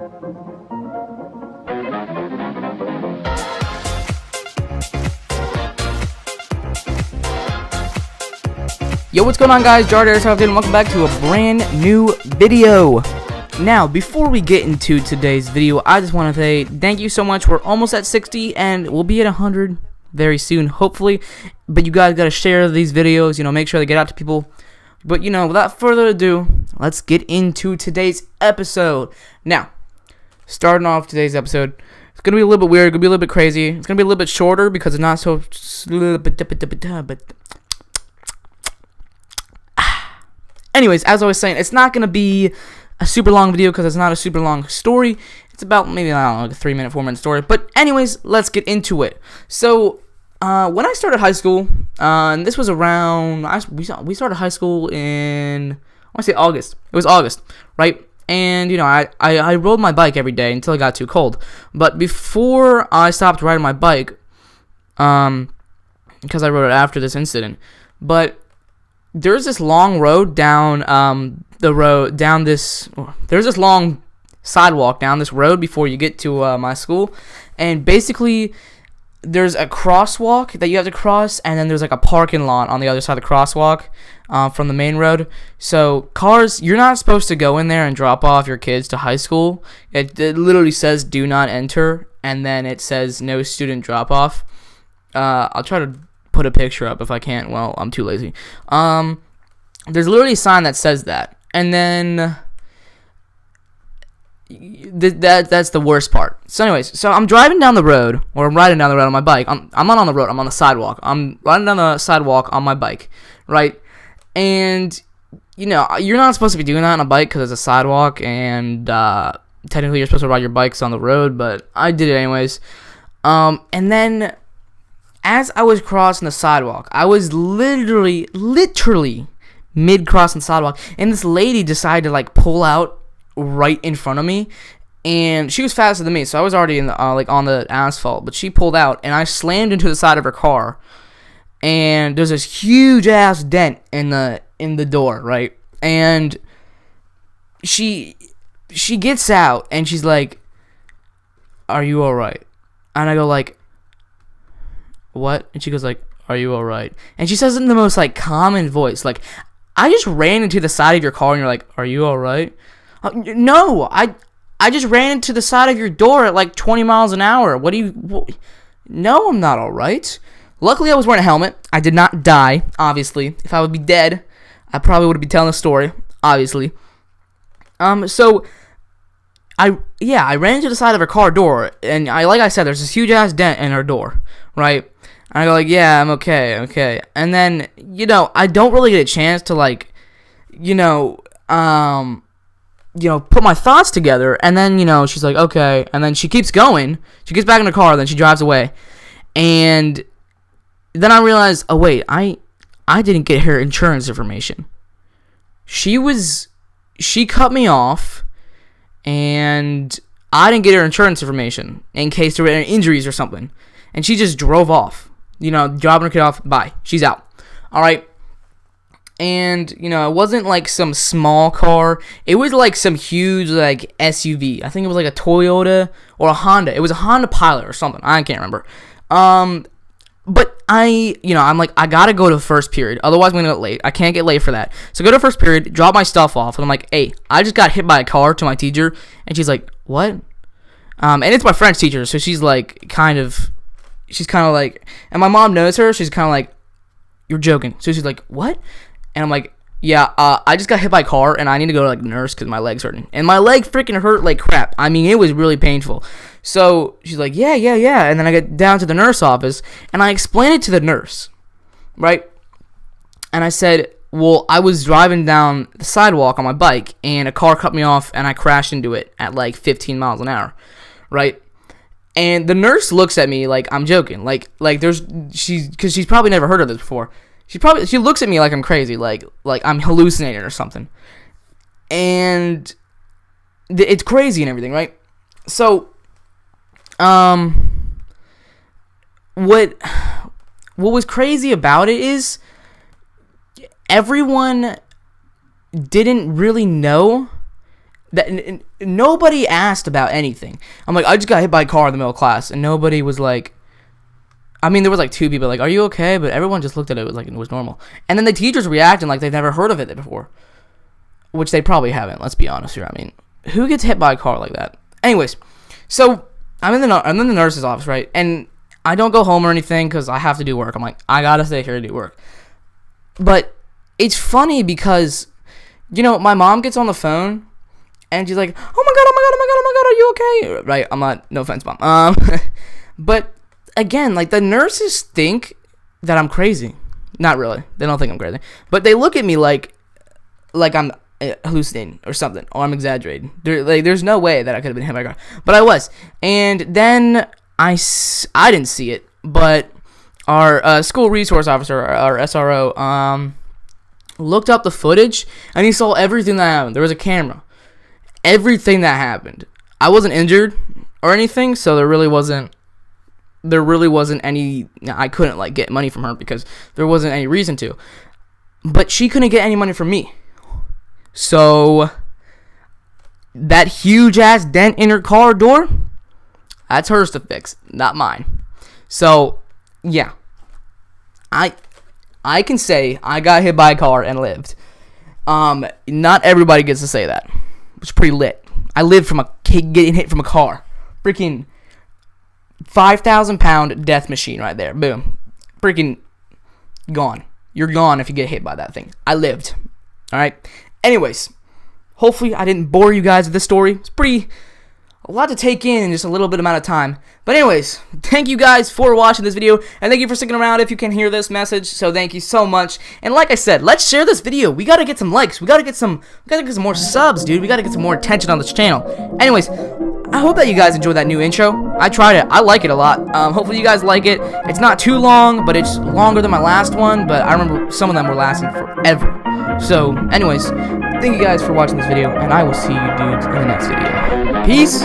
Yo, what's going on, guys? Jar Airsoft here, and welcome back to a brand new video. Now, before we get into today's video, I just want to say thank you so much. We're almost at 60, and we'll be at 100 very soon, hopefully. But you guys got to share these videos, make sure they get out to people. But, without further ado, let's get into today's episode. Now, starting off today's episode, it's going to be a little bit weird, it's going to be a little bit crazy. It's going to be a little bit shorter because it's not so... Anyways, as I was saying, it's not going to be a super long video because it's not a super long story. It's about maybe, I don't know, like a 3-minute, 4-minute story. But anyways, let's get into it. So, when I started high school, and this was around, we started high school in, I want to say August. It was August, right? And, I rode my bike every day until it got too cold. But before I stopped riding my bike, because I rode it after this incident, but there's this long road down there's this long sidewalk down this road before you get to my school, and basically there's a crosswalk that you have to cross, and then there's like a parking lot on the other side of the crosswalk from the main road. So cars, you're not supposed to go in there and drop off your kids to high school. It literally says do not enter, and then it says no student drop off. I'll try to put a picture up if I can't. Well, I'm too lazy. There's literally a sign that says that, and then that's the worst part. So anyways, so I'm driving down the road, or I'm riding down the road on my bike. I'm not on the road, I'm on the sidewalk. I'm riding down the sidewalk on my bike, right? And you're not supposed to be doing that on a bike because it's a sidewalk, and technically you're supposed to ride your bikes on the road, but I did it anyways. And then as I was crossing the sidewalk, I was literally mid-crossing the sidewalk, and this lady decided to, pull out right in front of me, and she was faster than me, so I was already in the, on the asphalt, but she pulled out, and I slammed into the side of her car, and there's this huge-ass dent in the door, right? And she gets out, and she's like, "Are you alright?" And I go "What?" And she goes "Are you alright?" And she says it in the most common voice, "I just ran into the side of your car," and you're like, "Are you alright?" No, I just ran into the side of your door at 20 miles an hour. No, I'm not alright. Luckily, I was wearing a helmet. I did not die, obviously. If I would be dead, I probably would be telling the story, obviously. So I ran into the side of her car door, and like I said, there's this huge ass dent in her door, right? And I go "Yeah, I'm okay." And then, I don't really get a chance to put my thoughts together, and then, she's like, "Okay," and then she keeps going. She gets back in the car, then she drives away. And then I realized, oh wait, I didn't get her insurance information. She cut me off, and I didn't get her insurance information in case there were any injuries or something. And she just drove off. Dropping her kid off, bye. She's out. Alright. And, it wasn't some small car. It was some huge SUV. I think it was a Toyota or a Honda. It was a Honda Pilot or something. I can't remember. But I'm I gotta go to the first period. Otherwise, I'm gonna get late. I can't get late for that. So I go to the first period, drop my stuff off, and I'm like, "Hey, I just got hit by a car," to my teacher. And she's like, "What?" And it's my French teacher, so she's kind of and my mom knows her. She's kind of like, "You're joking." So she's like, "What?" And I'm like, "Yeah, I just got hit by a car, and I need to go to the nurse because my leg's hurting." And my leg freaking hurt like crap. I mean, it was really painful. So she's like, yeah. And then I get down to the nurse office, and I explain it to the nurse, right? And I said, well, I was driving down the sidewalk on my bike, and a car cut me off, and I crashed into it at 15 miles an hour, right? And the nurse looks at me like I'm joking, because she's probably never heard of this before. She looks at me like I'm crazy, like I'm hallucinating or something. And it's crazy and everything, right? So, what was crazy about it is everyone didn't really know Nobody asked about anything. I'm like, I just got hit by a car in the middle of class, and nobody was like, I mean, there was like 2 people like, are you okay? But everyone just looked at it like it was normal. And then the teachers reacting like they've never heard of it before, which they probably haven't. Let's be honest here. I mean, who gets hit by a car like that? Anyways, so I'm in the nurse's office, right? And I don't go home or anything because I have to do work. I'm like, I gotta stay here to do work. But it's funny because, you know, my mom gets on the phone and she's like, oh my god, are you okay? Right? I'm not. No offense, mom. But again, like, the nurses think that I'm crazy. Not really. They don't think I'm crazy. But they look at me like I'm hallucinating or something, or I'm exaggerating. There's no way that I could have been hit by a car. But I was. And then I didn't see it, but our school resource officer, our SRO, looked up the footage, and he saw everything that happened. There was a camera. Everything that happened. I wasn't injured or anything, so there really wasn't any. I couldn't like get money from her because there wasn't any reason to. But she couldn't get any money from me. So that huge ass dent in her car door, that's hers to fix, not mine. So yeah, I can say I got hit by a car and lived. Not everybody gets to say that. It's pretty lit. I lived from a kid getting hit from a car. Freaking 5,000-pound death machine right there. Boom. Freaking gone. You're gone if you get hit by that thing. I lived. Alright? Anyways, hopefully I didn't bore you guys with this story. It's a lot to take in just a little bit amount of time. But anyways, thank you guys for watching this video, and thank you for sticking around if you can hear this message. So thank you so much. And like I said, let's share this video. We gotta get some likes. We gotta get some more subs, dude. We gotta get some more attention on this channel. Anyways, I hope that you guys enjoyed that new intro. I tried it. I like it a lot. Hopefully you guys like it. It's not too long, but it's longer than my last one. But I remember some of them were lasting forever. So anyways, thank you guys for watching this video, and I will see you dudes in the next video. Peace.